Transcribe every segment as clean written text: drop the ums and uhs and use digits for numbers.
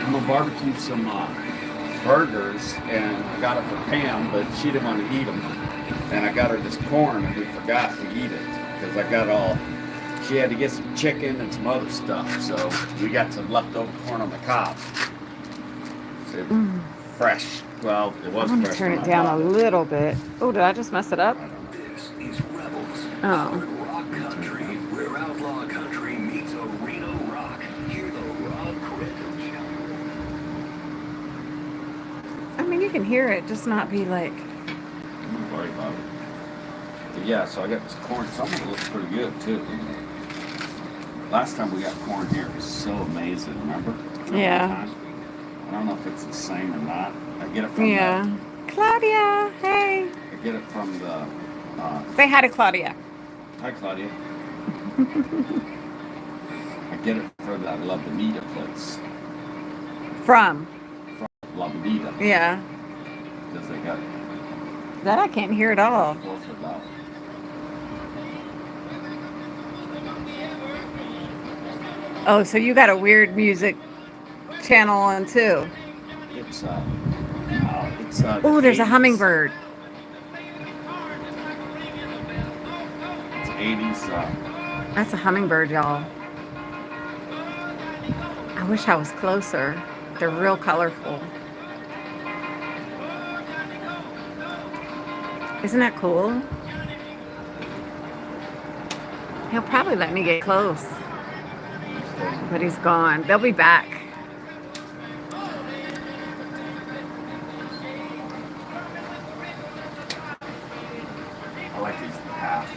I'm gonna barbecue some burgers, and I got it for Pam, but she didn't want to eat them. And I got her this corn, and we forgot to eat it because I got all. She had to get some chicken and some other stuff, so we got some leftover corn on the cob. So fresh. Well, it was I'm gonna fresh turn when it I down a bought it. little bit. Oh, did I just mess it up? I don't know. This is Rebels. Oh. Hard rock country, where outlaw country meets arena rock. Hear the raw cringe. I mean, you can hear it, just not be like. I'm not worried about it. But yeah, so I got this corn. Some of it looks pretty good too. Last time we got corn here, it was so amazing. Remember? Yeah. I don't know if it's the same or not. I get it from Yeah. Claudia, hey. I get it from the. Say hi to Claudia. Hi, Claudia. I get it for that La Bonita place. From. From La Bonita. Yeah. Because they got That I can't hear at all. four for $1. Oh, so you got a weird music channel on too. It's the Oh, there's a 80s. hummingbird. It's 80s. That's a hummingbird, y'all. I wish I was closer. They're real colorful. Isn't that cool? He'll probably let me get close, but he's gone. They'll be back. I like these half.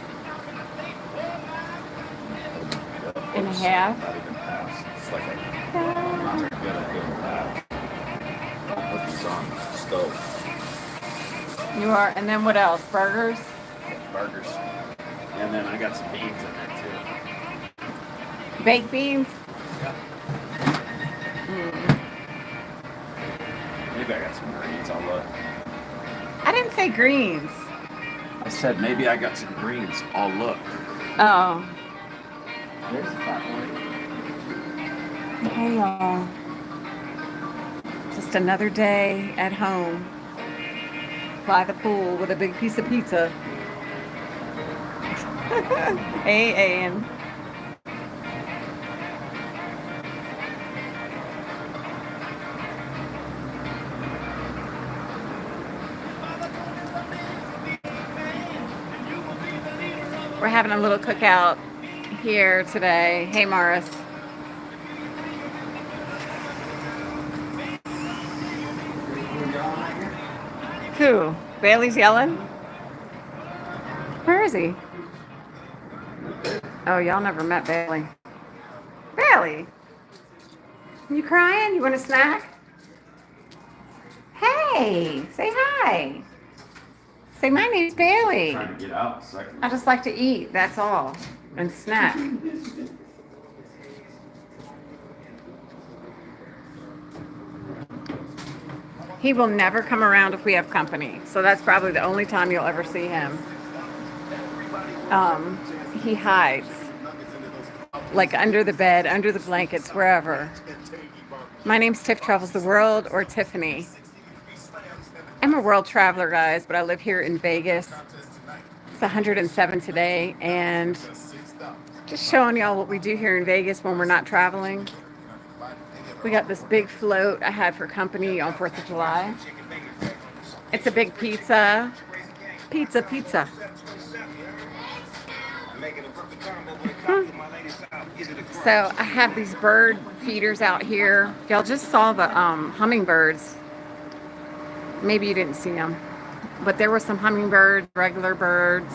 In a half? Not even half. It's like I'm not very good at doing half. I'll put these on the stove. You are, and then what else? Burgers? Burgers. And then I got some beans in there too. Baked beans? Yeah. Maybe I got some greens. I'll look. I didn't say greens. I said maybe I got some greens. I'll look. Oh. There's the fat one. Hey, y'all. Just another day at home by the pool with a big piece of pizza. Hey, Ann. We're having a little cookout here today. Hey, Morris. Who? Bailey's yelling? Where is he? Oh, y'all never met Bailey. Bailey? You crying? You want a snack? Hey, say hi. Say, my name's Bailey. Trying to get out a second. I just like to eat, that's all. And snack. He will never come around if we have company. So that's probably the only time you'll ever see him. He hides. Like under the bed, under the blankets, wherever. My name's Tiff Travels the World, or Tiffany. I'm a world traveler, guys, but I live here in Vegas. It's 107 today, and just showing y'all what we do here in Vegas when we're not traveling. We got this big float I had for company on 4th of July. It's a big pizza. Pizza, pizza. So I have these bird feeders out here. Y'all just saw the hummingbirds. Maybe you didn't see them, but there were some hummingbirds, regular birds.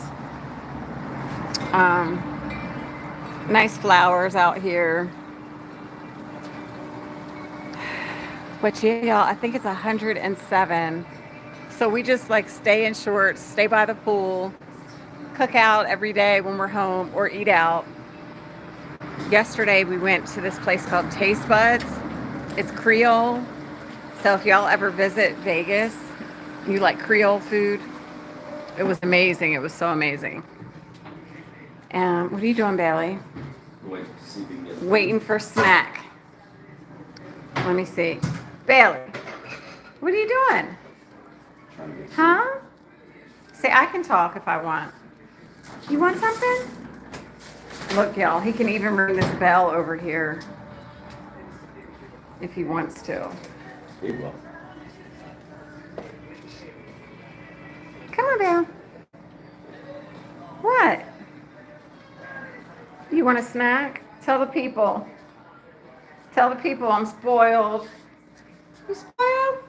Nice flowers out here. But yeah, y'all, I think it's 107. So we just like stay in shorts, stay by the pool, cook out every day when we're home, or eat out. Yesterday we went to this place called Taste Buds. It's Creole. So if y'all ever visit Vegas, you like Creole food, it was amazing. It was so amazing. What are you doing, Bailey? Wait, see if we can get Waiting for snack. Let me see. Bailey, what are you doing? Trying to get Huh? See, I can talk if I want. You want something? Look, y'all, he can even ring this bell over here if he wants to. He will. Come on, Bill. What? You want a snack? Tell the people. Tell the people I'm spoiled. You spoiled?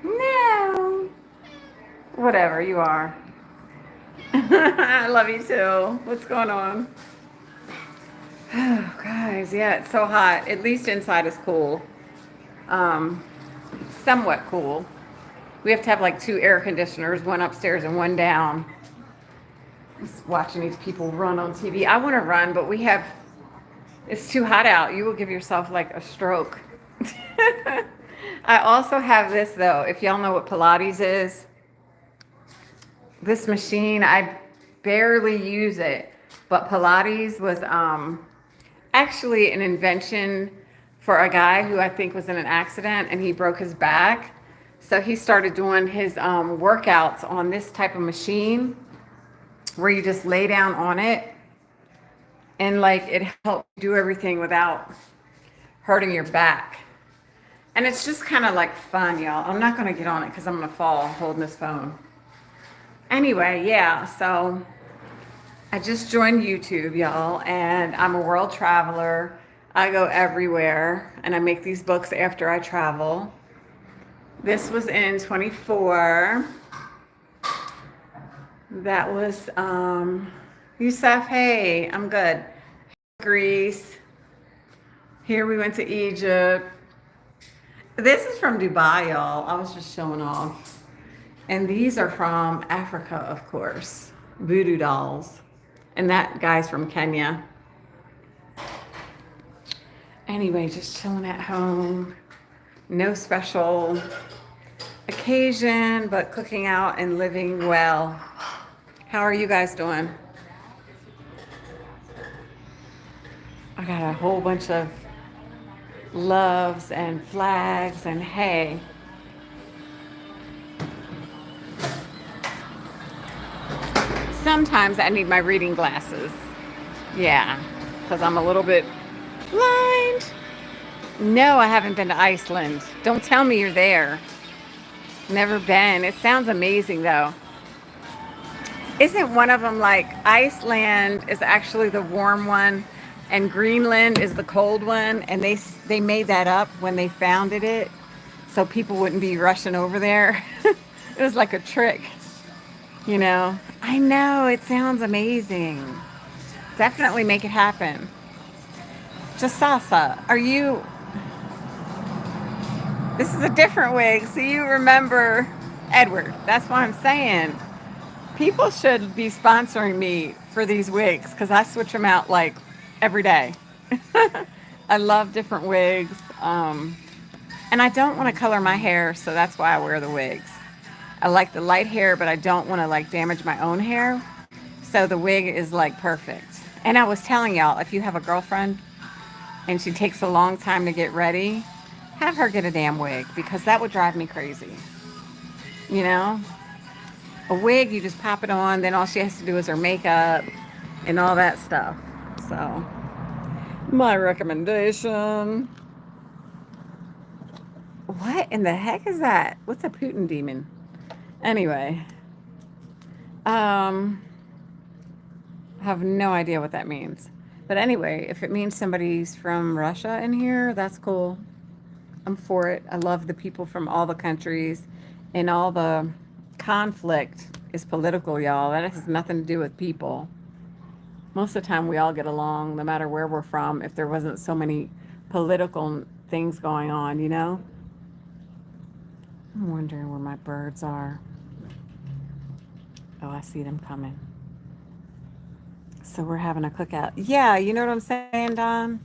No. Whatever, you are. I love you too. What's going on? Oh, guys, yeah, it's so hot. At least inside is cool. Somewhat cool. We have to have like 2 air conditioners, one upstairs and one down. Just watching these people run on TV. I want to run, but it's too hot out. You will give yourself like a stroke. I also have this though. If y'all know what Pilates is, this machine, I barely use it, but Pilates was actually an invention for a guy who I think was in an accident and he broke his back. So he started doing his workouts on this type of machine where you just lay down on it and like it helps you do everything without hurting your back. And it's just kind of like fun, y'all. I'm not going to get on it because I'm going to fall holding this phone. Anyway, yeah, so I just joined YouTube, y'all, and I'm a world traveler. I go everywhere, and I make these books after I travel. This was in 24. That was, Yusuf, hey, I'm good. Greece. Here we went to Egypt. This is from Dubai, y'all. I was just showing off. And these are from Africa, of course. Voodoo dolls. And that guy's from Kenya. Anyway, just chilling at home. No special occasion, but cooking out and living well. How are you guys doing? I got a whole bunch of loves and flags and hey. Sometimes I need my reading glasses. Yeah, because I'm a little bit blind. No, I haven't been to Iceland. Don't tell me you're there. Never been. It sounds amazing though. Isn't one of them like Iceland is actually the warm one and Greenland is the cold one, and they made that up when they founded it so people wouldn't be rushing over there. It was like a trick. You know, I know, it sounds amazing. Definitely make it happen. Just salsa, are you... This is a different wig, so you remember Edward. That's what I'm saying. People should be sponsoring me for these wigs because I switch them out like every day. I love different wigs. And I don't want to color my hair, so that's why I wear the wigs. I like the light hair, but I don't want to like damage my own hair. So the wig is like perfect. And I was telling y'all, if you have a girlfriend and she takes a long time to get ready, have her get a damn wig because that would drive me crazy. You know? A wig, you just pop it on, then all she has to do is her makeup and all that stuff. So, my recommendation. What in the heck is that? What's a Putin demon? Anyway, I have no idea what that means. But anyway, if it means somebody's from Russia in here, that's cool. I'm for it. I love the people from all the countries, and all the conflict is political, y'all. That has nothing to do with people. Most of the time we all get along no matter where we're from if there wasn't so many political things going on, you know? I'm wondering where my birds are. Oh, I see them coming. So we're having a cookout. Yeah, you know what I'm saying, Don?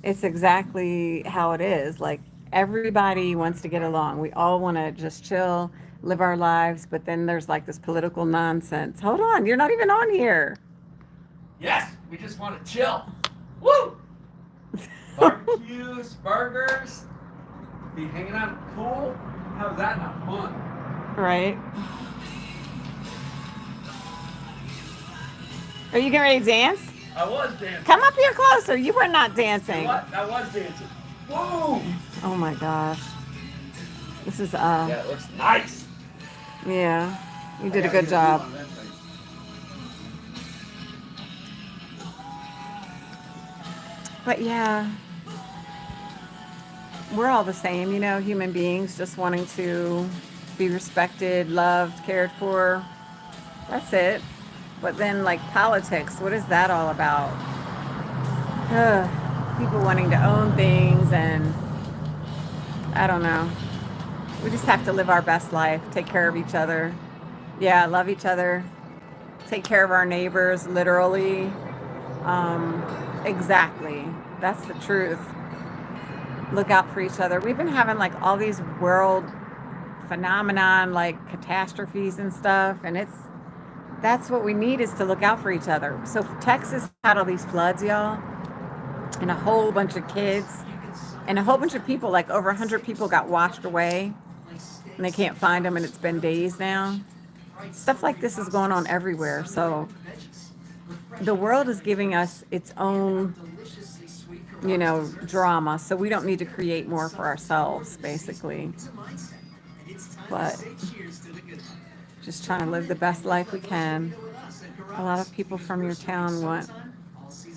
It's exactly how it is. Like, everybody wants to get along. We all want to just chill, live our lives, but then there's like this political nonsense. Hold on, you're not even on here. Yes, we just want to chill. Woo! Barbecues, burgers, be hanging out at the pool. How's that not fun? Right. Are you getting ready to dance? I was dancing. Come up here closer. You were not dancing. What? I was dancing. Whoa! Oh my gosh. This is Yeah, it looks nice. yeah. You did a I gotta good get job. on that thing. But yeah, we're all the same, you know, human beings just wanting to be respected, loved, cared for. That's it. But then, like politics, what is that all about? People wanting to own things, and I don't know. We just have to live our best life, take care of each other. Yeah, love each other, take care of our neighbors, literally. Exactly. That's the truth. Look out for each other. We've been having like all these world phenomenon, like catastrophes and stuff, and that's what we need, is to look out for each other. So Texas had all these floods, y'all, and a whole bunch of kids and a whole bunch of people, like over 100 people got washed away, and they can't find them, and it's been days now. Stuff like this is going on everywhere. So the world is giving us its own, you know, drama. So we don't need to create more for ourselves, basically. But just trying to live the best life we can. A lot of people from your town want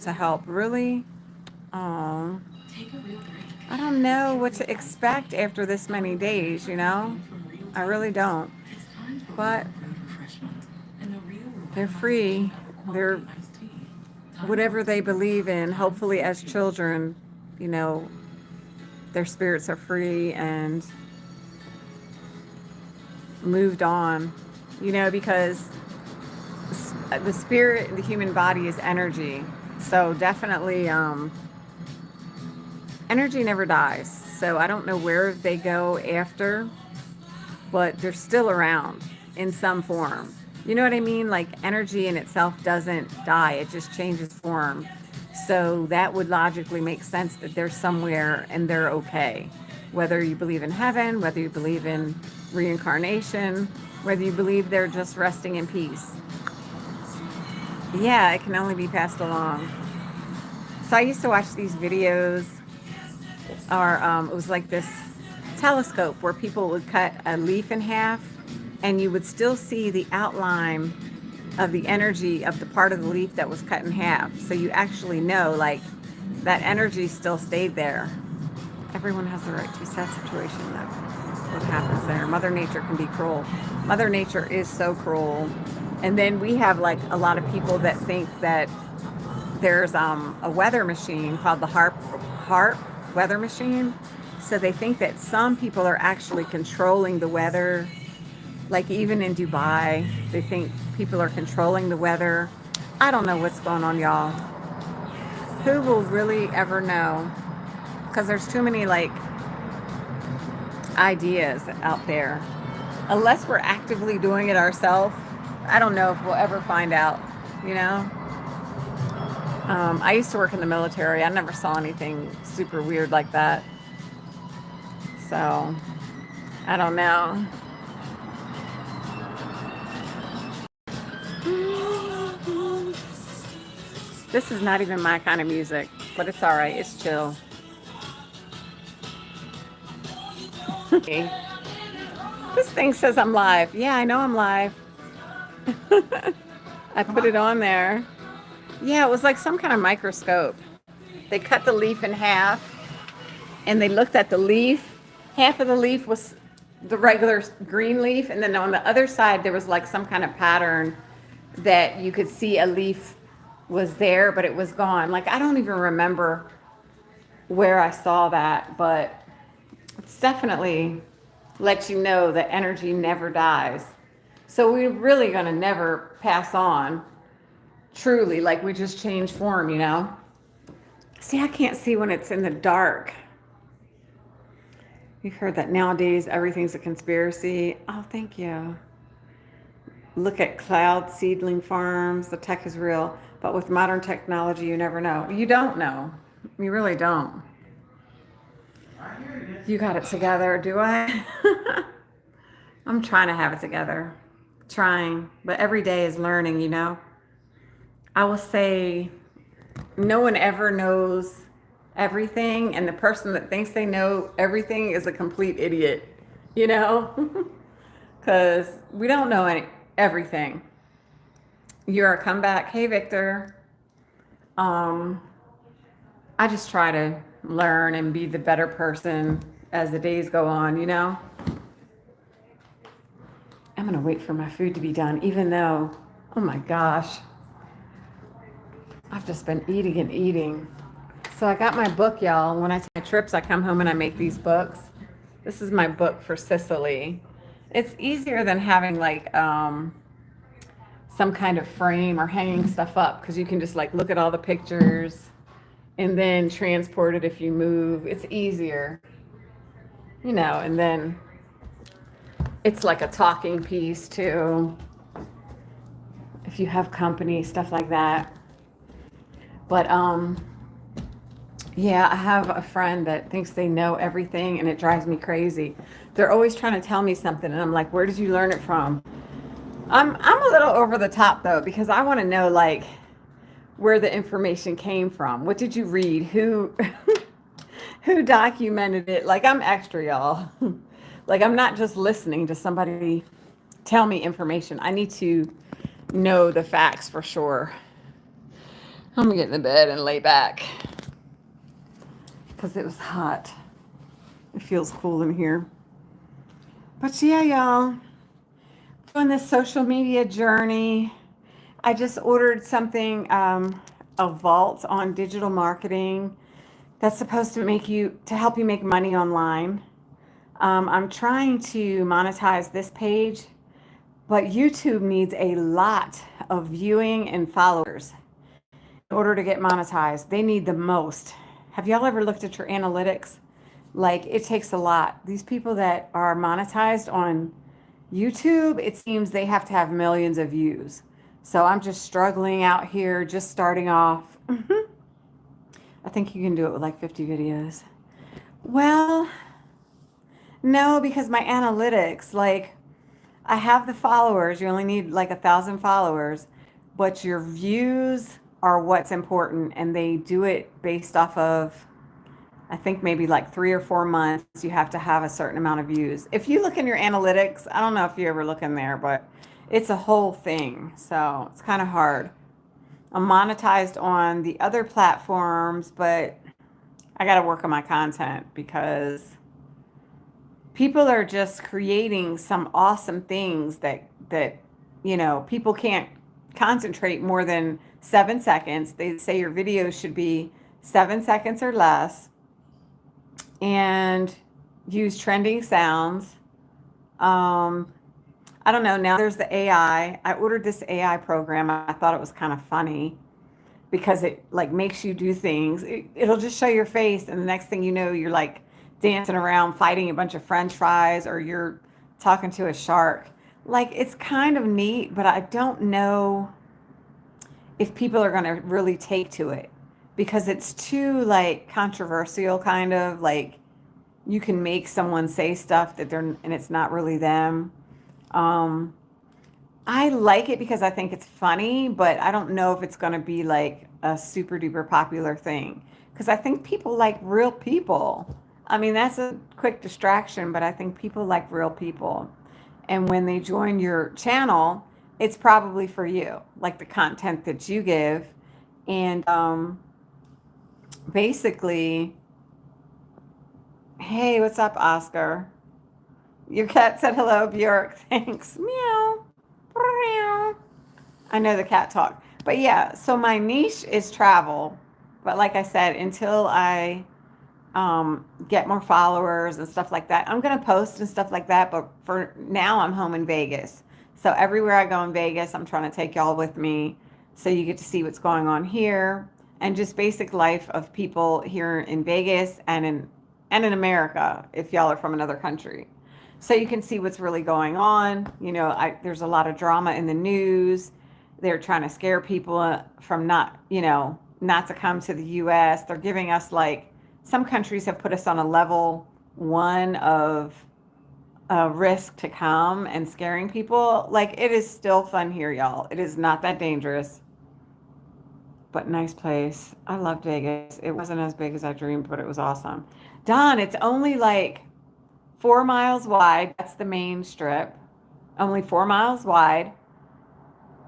to help. Really? Oh, I don't know what to expect after this many days, you know? I really don't. But they're free. They're whatever they believe in. Hopefully, as children, you know, their spirits are free and moved on, you know, because the spirit, the human body is energy. So definitely, energy never dies. So I don't know where they go after, but they're still around in some form. You know what I mean? Like energy in itself doesn't die, it just changes form. So that would logically make sense that they're somewhere and they're okay. Whether you believe in heaven, whether you believe in reincarnation, whether you believe they're just resting in peace. Yeah, it can only be passed along. So I used to watch these videos, or it was like this telescope where people would cut a leaf in half, and you would still see the outline of the energy of the part of the leaf that was cut in half. So you actually know, like, that energy still stayed there. Everyone has the right to sad situation, though. What happens there? Mother Nature can be cruel. Mother Nature is so cruel. And then we have like a lot of people that think that there's a weather machine called the HARP weather machine. So they think that some people are actually controlling the weather. Like even in Dubai, they think people are controlling the weather. I don't know what's going on, y'all. Who will really ever know? Because there's too many like ideas out there. Unless we're actively doing it ourselves, I don't know if we'll ever find out, you know? I used to work in the military. I never saw anything super weird like that. So, I don't know. This is not even my kind of music, but it's all right. It's chill. This thing says I'm live. Yeah, I know I'm live. I put it on there. Yeah, it was like some kind of microscope. They cut the leaf in half and they looked at the leaf. Half of the leaf was the regular green leaf, and then on the other side there was like some kind of pattern that you could see a leaf was there, but it was gone. Like I don't even remember where I saw that, but it's definitely lets you know that energy never dies. So we're really gonna never pass on. Truly, like we just change form, you know? See, I can't see when it's in the dark. You've heard that nowadays everything's a conspiracy. Oh, thank you. Look at cloud seedling farms. The tech is real, but with modern technology, you never know. You don't know. You really don't. You got it together, do I? I'm trying to have it together. Trying, but every day is learning, you know? I will say no one ever knows everything, and the person that thinks they know everything is a complete idiot, you know? Because we don't know everything. You're a comeback. Hey, Victor. Um, I just try to learn and be the better person as the days go on, you know? I'm going to wait for my food to be done, even though, oh my gosh, I've just been eating and eating. So I got my book, y'all. When I take my trips, I come home and I make these books. This is my book for Sicily. It's easier than having like some kind of frame or hanging stuff up because you can just like look at all the pictures and then transport it if you move. It's easier, you know, and then it's like a talking piece too. If you have company, stuff like that. But yeah, I have a friend that thinks they know everything and it drives me crazy. They're always trying to tell me something and I'm like, where did you learn it from? I'm a little over the top though because I want to know like where the information came from. What did you read? Who who documented it? Like I'm extra, y'all. Like I'm not just listening to somebody tell me information. I need to know the facts for sure. I'm gonna get in the bed and lay back because it was hot. It feels cool in here. But yeah, y'all, doing this social media journey. I just ordered something, a vault on digital marketing that's supposed to help you make money online. I'm trying to monetize this page, but YouTube needs a lot of viewing and followers in order to get monetized. They need the most. Have y'all ever looked at your analytics? Like it takes a lot. These people that are monetized on YouTube, it seems they have to have millions of views. So I'm just struggling out here, just starting off. I think you can do it with like 50 videos. Well, no, because my analytics, like I have the followers, you only need like 1,000 followers, but your views are what's important. And they do it based off of, I think maybe like 3 or 4 months, you have to have a certain amount of views. If you look in your analytics, I don't know if you ever look in there, but it's a whole thing. So it's kind of hard. I'm monetized on the other platforms, but I got to work on my content because people are just creating some awesome things that people can't concentrate more than 7 seconds. They say your videos should be 7 seconds or less and use trending sounds. I don't know. Now there's the AI. I ordered this AI program. I thought it was kind of funny because it like makes you do things. It'll just show your face, and the next thing you know, you're like dancing around, fighting a bunch of French fries, or you're talking to a shark. Like it's kind of neat, but I don't know if people are going to really take to it because it's too like controversial, kind of like you can make someone say stuff and it's not really them. Um, I like it because I think it's funny, but I don't know if it's going to be like a super duper popular thing because I think people like real people. I mean, that's a quick distraction, but I think people like real people. And when they join your channel, it's probably for you, like the content that you give. And basically, hey, what's up, Oscar? Your cat said hello, Bjork. Thanks. Meow. Meow. I know the cat talk. But yeah, so my niche is travel. But like I said, until I get more followers and stuff like that, I'm going to post and stuff like that. But for now, I'm home in Vegas. So everywhere I go in Vegas, I'm trying to take y'all with me so you get to see what's going on here and just basic life of people here in Vegas and in America if y'all are from another country. So you can see what's really going on. There's a lot of drama in the news. They're trying to scare people from not to come to the U.S. They're giving us some countries have put us on a level one of risk to come and scaring people, like it is still fun here, y'all. It is not that dangerous, but nice place. I love Vegas. It wasn't as big as I dreamed, but it was awesome. Don, it's only like 4 miles wide. That's the main strip. Only 4 miles wide.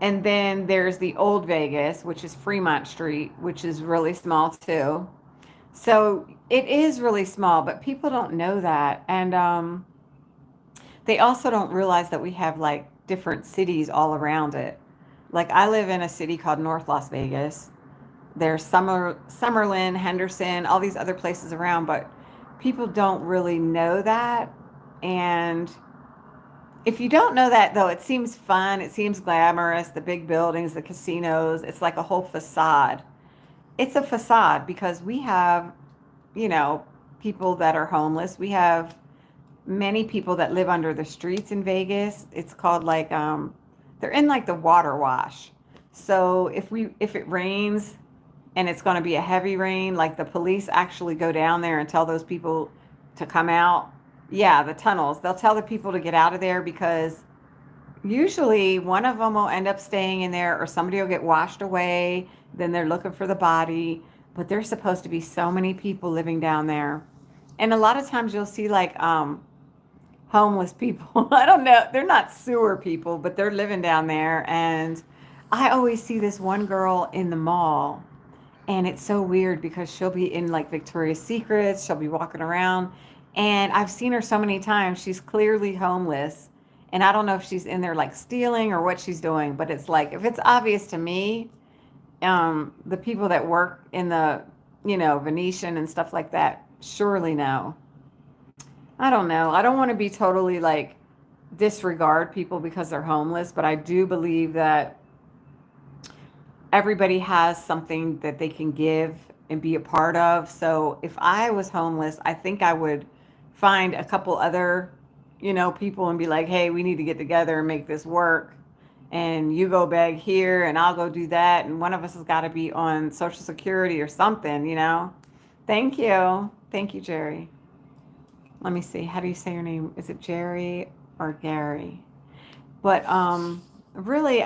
And then there's the old Vegas, which is Fremont Street, which is really small too. So it is really small, but people don't know that. And they also don't realize that we have like different cities all around it. Like I live in a city called North Las Vegas. There's Summerlin, Henderson, all these other places around, but people don't really know that. And if you don't know that, though, it seems fun. It seems glamorous. The big buildings, the casinos, it's like a whole facade. It's a facade because we have, you know, people that are homeless. We have many people that live under the streets in Vegas. It's called like they're in like the water wash. So if it rains and it's going to be a heavy rain, like the police actually go down there and tell those people to come out. Yeah, the tunnels. They'll tell the people to get out of there because usually one of them will end up staying in there or somebody will get washed away. Then they're looking for the body. But there's supposed to be so many people living down there. And a lot of times you'll see like homeless people. I don't know. They're not sewer people, but they're living down there. And I always see this one girl in the mall. And it's so weird because she'll be in like Victoria's Secrets. She'll be walking around. And I've seen her so many times. She's clearly homeless. And I don't know if she's in there like stealing or what she's doing. But it's like, if it's obvious to me, the people that work in the, you know, Venetian and stuff like that surely know. I don't know. I don't want to be totally like disregard people because they're homeless, but I do believe that everybody has something that they can give and be a part of. So if I was homeless, I think I would find a couple other, you know, people and be like, hey, we need to get together and make this work. And you go beg here and I'll go do that. And one of us has got to be on Social Security or something, you know? Thank you. Thank you, Jerry. Let me see. How do you say your name? Is it Jerry or Gary? But really,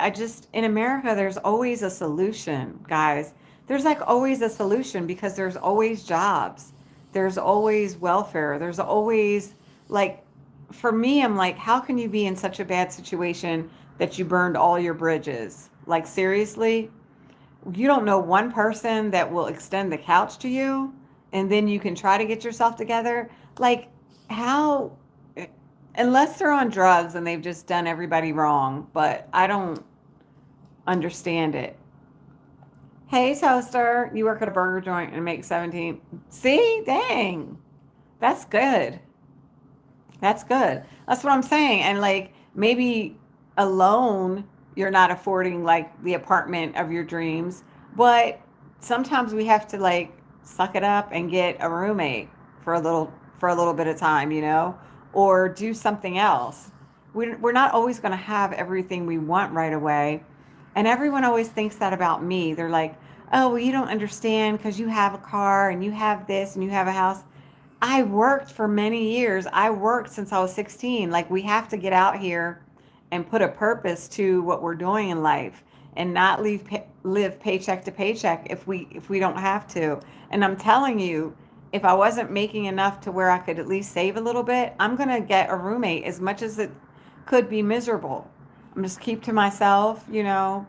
in America, there's always a solution, guys. There's like always a solution because there's always jobs. There's always welfare. There's always like, for me, I'm like, how can you be in such a bad situation that you burned all your bridges? Like, seriously? You don't know one person that will extend the couch to you and then you can try to get yourself together. Like, how, unless they're on drugs and they've just done everybody wrong, but I don't understand it. Hey, Toaster, you work at a burger joint and make 17. See, dang, that's good. That's good. That's what I'm saying. And like maybe alone, you're not affording like the apartment of your dreams, but sometimes we have to like suck it up and get a roommate for a little bit of time, you know, or do something else. We're not always going to have everything we want right away. And everyone always thinks that about me. They're like, oh, well, you don't understand because you have a car and you have this and you have a house. I worked for many years. I worked since I was 16. Like we have to get out here and put a purpose to what we're doing in life and not live paycheck to paycheck if we don't have to. And I'm telling you, if I wasn't making enough to where I could at least save a little bit, I'm going to get a roommate as much as it could be miserable. I'm just keep to myself, you know,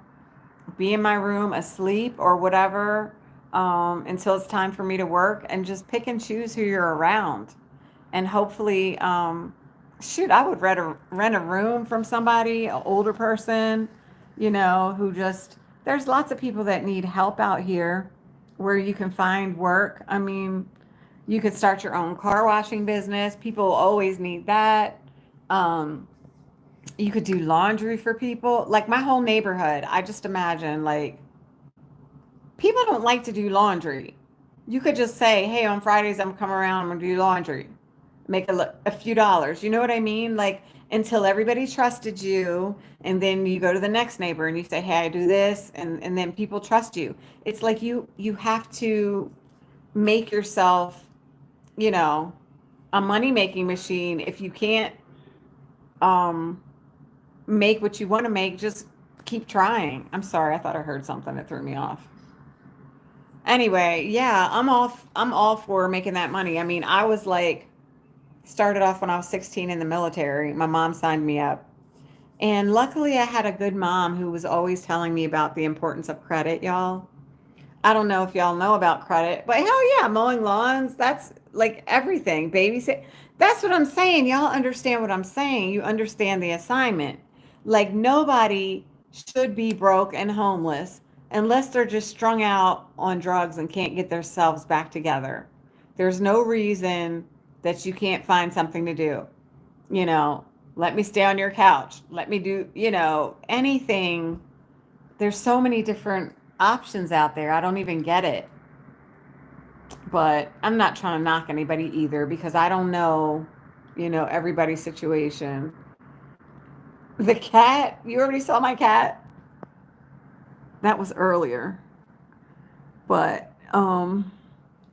be in my room asleep or whatever until it's time for me to work and just pick and choose who you're around. And hopefully, I would rent a room from somebody, an older person, you know, there's lots of people that need help out here where you can find work. I mean, you could start your own car washing business. People always need that. You could do laundry for people. Like my whole neighborhood, I just imagine like people don't like to do laundry. You could just say, hey, on Fridays, I'm coming around, I'm going to do laundry. Make a few dollars. You know what I mean? Like until everybody trusted you. And then you go to the next neighbor and you say, hey, I do this. And then people trust you. It's like you have to make yourself, you know, a money making machine. If you can't um make what you want to make, just keep trying. I'm sorry, I thought I heard something that threw me off. Anyway, yeah, I'm all for making that money. I mean, I was like started off when I was 16 in the military. My mom signed me up. And luckily I had a good mom who was always telling me about the importance of credit, y'all. I don't know if y'all know about credit, but hell yeah, mowing lawns, that's like everything. Babysit. That's what I'm saying. Y'all understand what I'm saying. You understand the assignment. Like nobody should be broke and homeless unless they're just strung out on drugs and can't get themselves back together. There's no reason that you can't find something to do. You know, let me stay on your couch. Let me do, anything. There's so many different options out there. I don't even get it. But I'm not trying to knock anybody either because I don't know, everybody's situation. The cat, you already saw my cat? That was earlier. But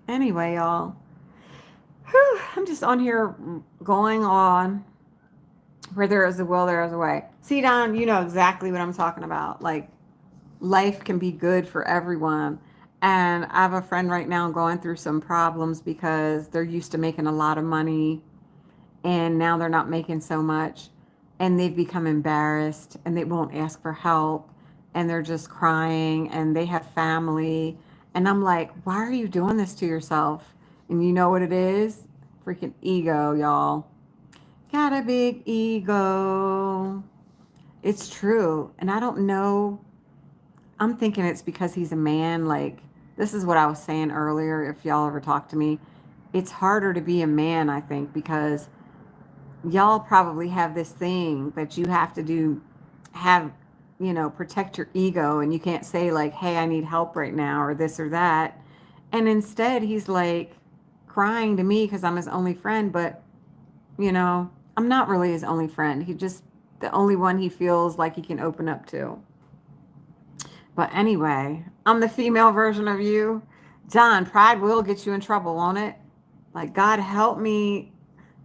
anyway, y'all. Whew, I'm just on here going on. Where there is a will, there is a way. See, Don, you know exactly what I'm talking about. Like, life can be good for everyone. And I have a friend right now going through some problems because they're used to making a lot of money and now they're not making so much. And they've become embarrassed and they won't ask for help and they're just crying and they have family. And I'm like, why are you doing this to yourself? And you know what it is? Freaking ego, y'all. Got a big ego. It's true. And I don't know. I'm thinking it's because he's a man. Like, this is what I was saying earlier. If y'all ever talk to me, it's harder to be a man, I think, because y'all probably have this thing that you have to do, have, protect your ego. And you can't say, like, hey, I need help right now or this or that. And instead, he's like crying to me because I'm his only friend. But I'm not really his only friend. He just the only one he feels like he can open up to. But anyway, I'm the female version of you. John, pride will get you in trouble, won't it? Like, God help me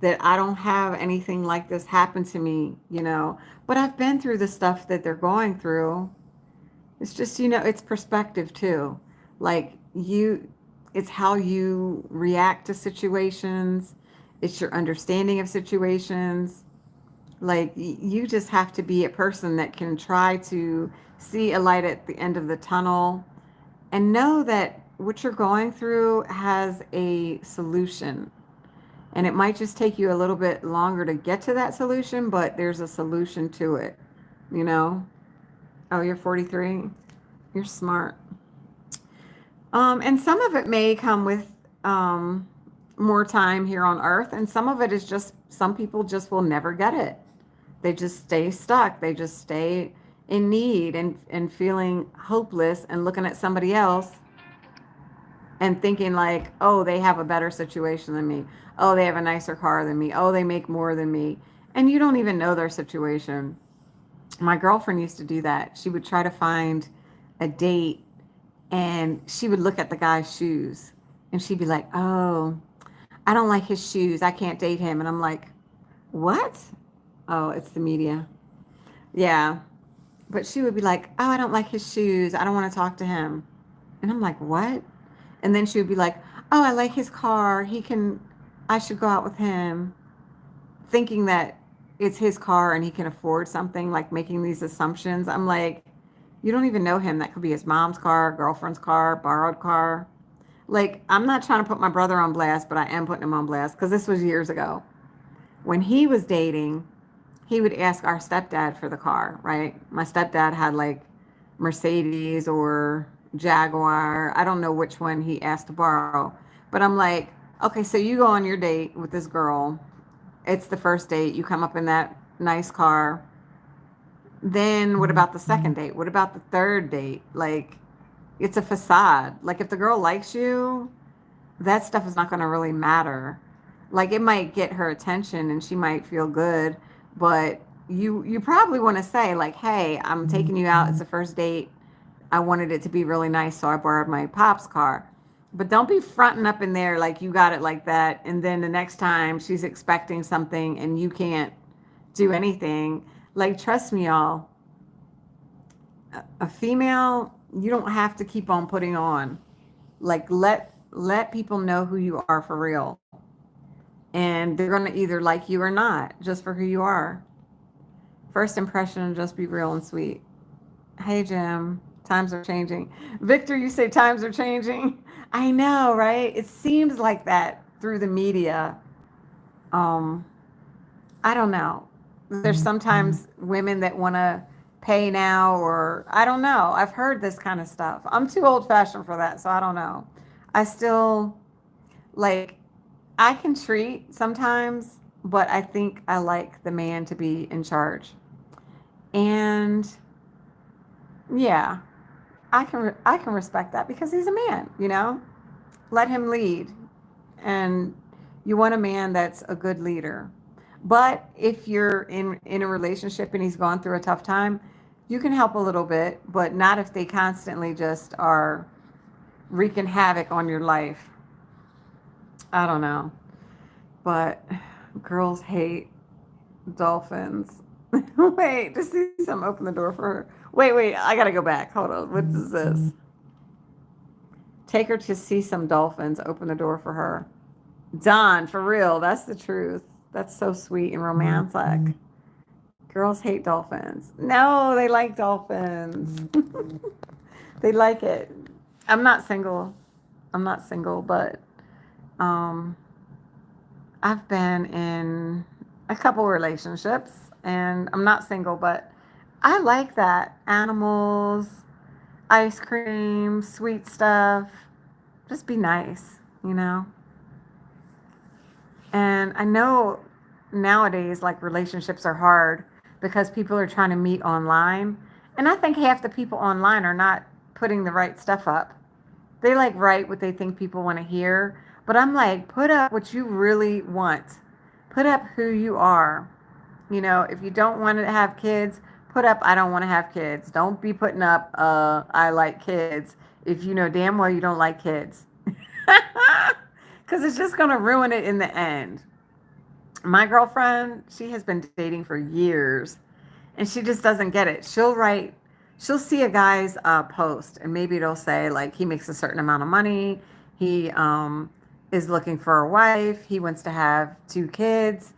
that I don't have anything like this happen to me. But I've been through the stuff that they're going through. It's just, it's perspective too. Like, it's how you react to situations, it's your understanding of situations. Like, you just have to be a person that can try to see a light at the end of the tunnel and know that what you're going through has a solution. And it might just take you a little bit longer to get to that solution, but there's a solution to it, you know? Oh, you're 43? You're smart. And some of it may come with more time here on earth, and some of it is just some people just will never get it. They just stay stuck. They just stay in need and feeling hopeless and looking at somebody else and thinking like, oh, they have a better situation than me. Oh, they have a nicer car than me. Oh, they make more than me. And you don't even know their situation. My girlfriend used to do that. She would try to find a date and she would look at the guy's shoes and she'd be like, oh, I don't like his shoes. I can't date him. And I'm like, what? Oh, it's the media. Yeah. But she would be like, oh, I don't like his shoes. I don't want to talk to him. And I'm like, what? And then she would be like, oh, I like his car. I should go out with him. Thinking that it's his car and he can afford something, like making these assumptions. I'm like, you don't even know him. That could be his mom's car, girlfriend's car, borrowed car. Like, I'm not trying to put my brother on blast, but I am putting him on blast because this was years ago. When he was dating, he would ask our stepdad for the car, right? My stepdad had like Mercedes or Jaguar. I don't know which one he asked to borrow. But I'm like, okay, so you go on your date with this girl. It's the first date. You come up in that nice car. Then what about the second date? What about the third date? Like, it's a facade. Like, if the girl likes you, that stuff is not going to really matter. Like, it might get her attention and she might feel good, but you probably want to say like, hey, I'm taking you out. It's the first date. I wanted it to be really nice, so I borrowed my pop's car. But don't be fronting up in there like you got it like that. And then the next time she's expecting something and you can't do anything. Like, trust me, y'all, a female, you don't have to keep on putting on. Like, let people know who you are for real. And they're going to either like you or not, just for who you are. First impression, just be real and sweet. Hey, Jim, times are changing. Victor, you say times are changing? I know, right? It seems like that through the media. Um, I don't know. There's sometimes women that want to pay now, or I don't know. I've heard this kind of stuff. I'm too old fashioned for that, so I don't know. I still like, I can treat sometimes, but I think I like the man to be in charge. And yeah, I can respect that because he's a man, you know? Let him lead. And you want a man that's a good leader. But if you're in a relationship and he's gone through a tough time, you can help a little bit, but not if they constantly just are wreaking havoc on your life. I don't know. But girls hate dolphins. Wait, to see some open the door for her. Wait, I gotta go back. Hold on. What is this? Take her to see some dolphins. Open the door for her. Don, for real. That's the truth. That's so sweet and romantic. Girls hate dolphins. No, they like dolphins. They like it. I'm not single. I'm not single, but um, I've been in a couple relationships and I'm not single, but I like that. Animals, ice cream, sweet stuff. Just be nice, you know? And I know nowadays, like, relationships are hard because people are trying to meet online. And I think half the people online are not putting the right stuff up. They like write what they think people want to hear. But I'm like, put up what you really want, put up who you are. You know, if you don't want to have kids, put up, I don't want to have kids. Don't be putting up, I like kids, if you know damn well you don't like kids. Because it's just going to ruin it in the end. My girlfriend, she has been dating for years and she just doesn't get it. She'll see a guy's post and maybe it'll say like he makes a certain amount of money. He is looking for a wife. He wants to have 2 kids.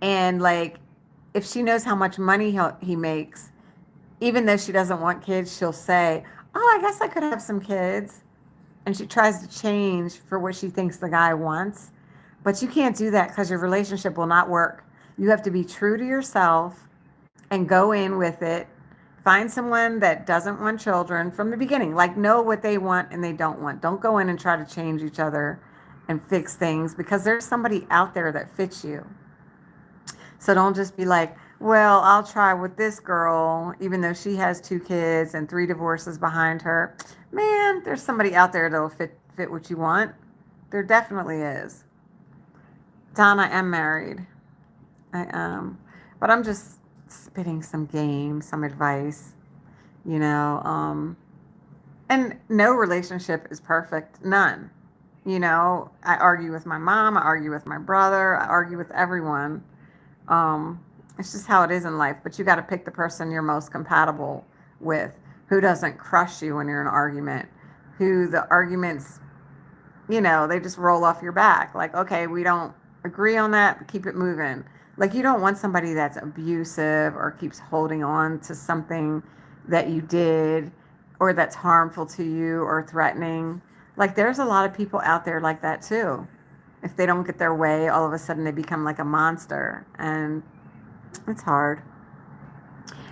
And like, if she knows how much money he makes, even though she doesn't want kids, she'll say, oh, I guess I could have some kids. And she tries to change for what she thinks the guy wants. But you can't do that because your relationship will not work. You have to be true to yourself and go in with it. Find someone that doesn't want children from the beginning. Like, know what they want and they don't want. Don't go in and try to change each other and fix things because there's somebody out there that fits you. So don't just be like, well, I'll try with this girl, even though she has 2 kids and 3 divorces behind her. Man, there's somebody out there that'll fit what you want. There definitely is. Don, I am married. I am. But I'm just spitting some game, some advice, you know. And no relationship is perfect. None. You know, I argue with my mom. I argue with my brother. I argue with everyone. It's just how it is in life. But you got to pick the person you're most compatible with, who doesn't crush you when you're in an argument, who the arguments, you know, they just roll off your back. Like, okay, we don't agree on that, keep it moving. Like, you don't want somebody that's abusive or keeps holding on to something that you did or that's harmful to you or threatening. Like, there's a lot of people out there like that too. If they don't get their way, all of a sudden they become like a monster, and it's hard.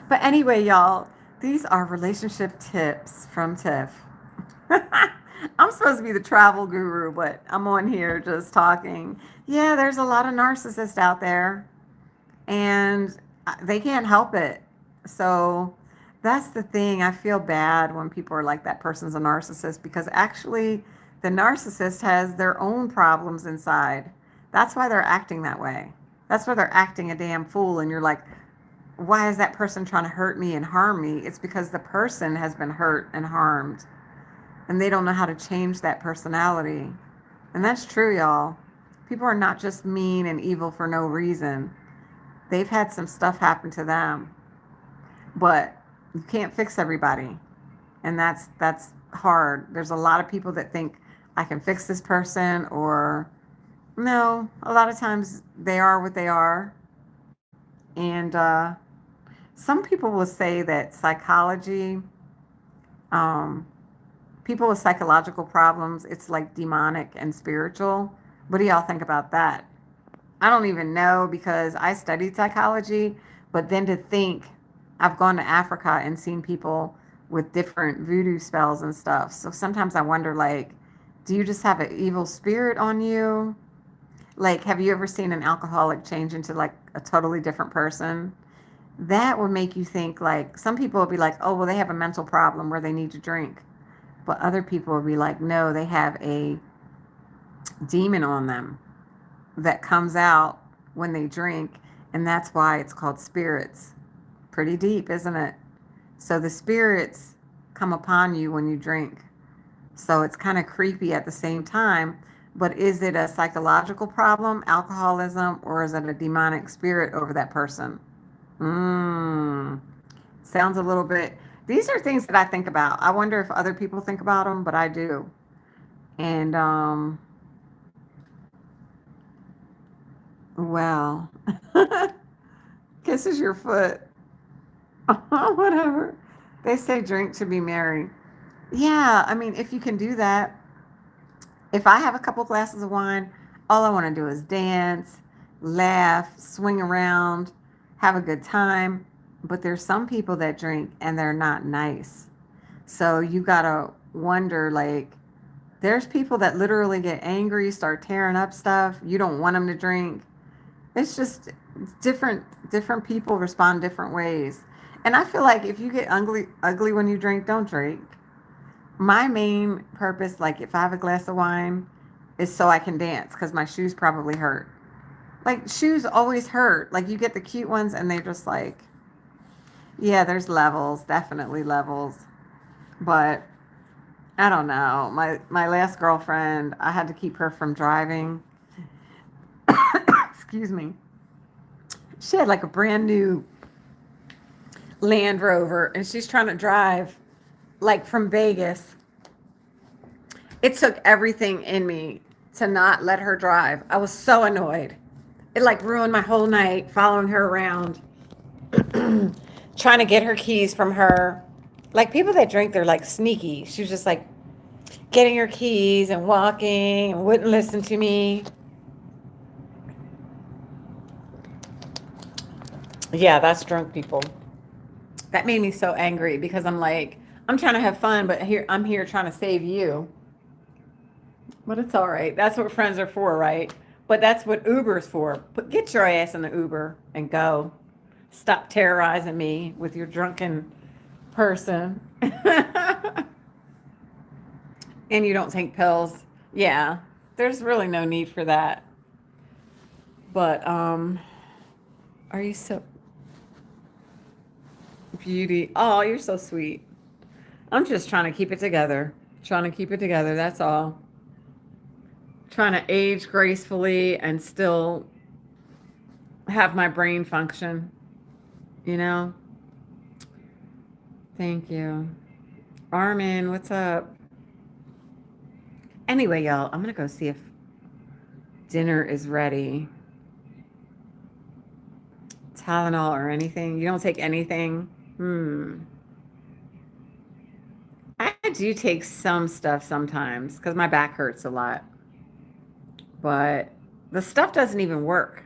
But anyway, y'all, these are relationship tips from Tiff. I'm supposed to be the travel guru, but I'm on here just talking. Yeah, there's a lot of narcissists out there, and they can't help it. So that's the thing. I feel bad when people are like, that person's a narcissist, because actually the narcissist has their own problems inside. That's why they're acting that way. That's why they're acting a damn fool. And you're like, why is that person trying to hurt me and harm me? It's because the person has been hurt and harmed. and they don't know how to change that personality. And that's true, y'all. People are not just mean and evil for no reason. They've had some stuff happen to them, but you can't fix everybody, and that's hard. There's a lot of people that think I can fix this person, or no. A lot of times they are what they are, and some people will say that psychology, um, people with psychological problems, it's like demonic and spiritual. What do y'all think about that? I don't even know because I studied psychology, but then to think I've gone to Africa and seen people with different voodoo spells and stuff. So sometimes I wonder, like, do you just have an evil spirit on you? Like, have you ever seen an alcoholic change into like a totally different person? That would make you think, like, some people will be like, oh, well, they have a mental problem where they need to drink. But other people will be like, no, they have a demon on them that comes out when they drink, and that's why it's called spirits. Pretty deep, isn't it? So the spirits come upon you when you drink. So it's kind of creepy at the same time. But is it a psychological problem, alcoholism, or is it a demonic spirit over that person? Mmm. Sounds a little bit. These are things that I think about. I wonder if other people think about them, but I do. And well, kisses your foot. Whatever. They say drink to be merry. Yeah, I mean, if you can do that, if I have a couple glasses of wine, all I want to do is dance, laugh, swing around, have a good time. But there's some people that drink and they're not nice. So you got to wonder, like, there's people that literally get angry, start tearing up stuff. You don't want them to drink. It's just different people respond different ways. And I feel like if you get ugly when you drink, don't drink. My main purpose, like if I have a glass of wine, is so I can dance because my shoes probably hurt. Like shoes always hurt. Like you get the cute ones and they're just like, yeah, there's levels, definitely levels. But I don't know. My last girlfriend, I had to keep her from driving. Excuse me. She had like a brand new Land Rover and she's trying to drive like from Vegas. It took everything in me to not let her drive. I was so annoyed. It like ruined my whole night following her around, trying to get her keys from her. Like people that drink, they're like sneaky. She was just like getting her keys and walking and wouldn't listen to me. Yeah, that's drunk people. That made me so angry because I'm like, I'm trying to have fun, but I'm here trying to save you. But it's all right. That's what friends are for, right? But that's what Uber's for. Get your ass in the Uber and go. Stop terrorizing me with your drunken person. And you don't take pills. Yeah, there's really no need for that. But are you so beauty? Oh, you're so sweet. I'm just trying to keep it together. Trying to keep it together. That's all. Trying to age gracefully and still have my brain function. You know? Thank you. Armin, what's up? Anyway, y'all, I'm going to go see if dinner is ready. Tylenol or anything? You don't take anything? I do take some stuff sometimes because my back hurts a lot. But the stuff doesn't even work.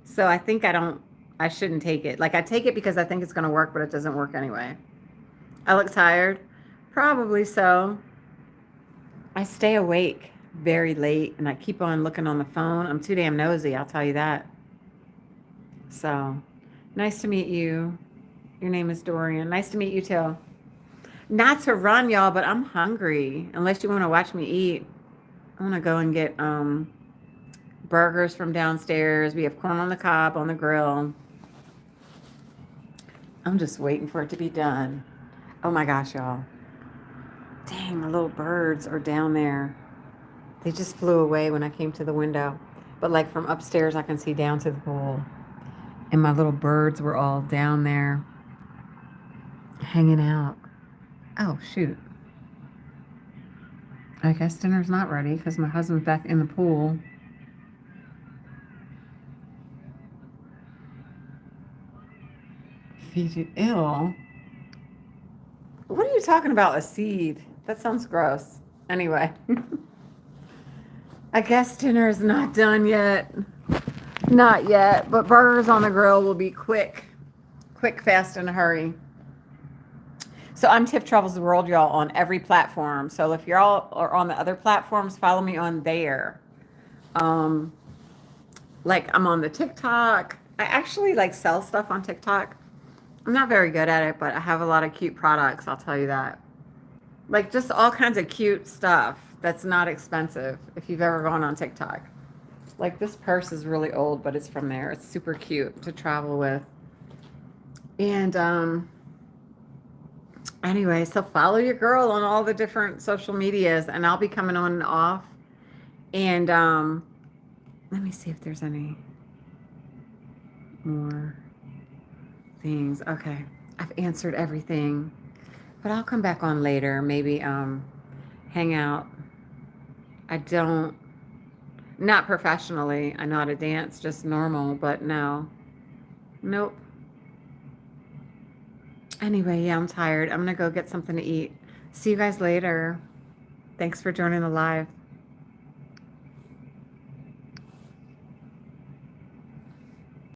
So I think I shouldn't take it. Like I take it because I think it's going to work, but it doesn't work anyway. I look tired? Probably so. I stay awake very late and I keep on looking on the phone. I'm too damn nosy, I'll tell you that. So, nice to meet you. Your name is Dorian. Nice to meet you too. Not to run, y'all, but I'm hungry. Unless you want to watch me eat. I want to go and get burgers from downstairs. We have corn on the cob on the grill. I'm just waiting for it to be done. Oh my gosh, y'all. Dang, my little birds are down there. They just flew away when I came to the window. But like from upstairs, I can see down to the pool. And my little birds were all down there hanging out. Oh, shoot. I guess dinner's not ready because my husband's back in the pool. Feed you ill. What are you talking about? A seed? That sounds gross. Anyway, I guess dinner is not done yet. Not yet, but burgers on the grill will be quick, fast, in a hurry. So I'm Tiff Travels the World, y'all, on every platform. So if y'all are on the other platforms, follow me on there. Like I'm on the TikTok. I actually like sell stuff on TikTok. I'm not very good at it, but I have a lot of cute products, I'll tell you that. Like just all kinds of cute stuff that's not expensive if you've ever gone on TikTok. Like this purse is really old, but it's from there. It's super cute to travel with. And anyway, so follow your girl on all the different social medias, and I'll be coming on and off. And let me see if there's any more things. Okay, I've answered everything, but I'll come back on later. Maybe hang out. I don't, not professionally. I know how to dance, just normal, but no, nope. Anyway, yeah, I'm tired. I'm gonna go get something to eat. See you guys later. Thanks for joining the live.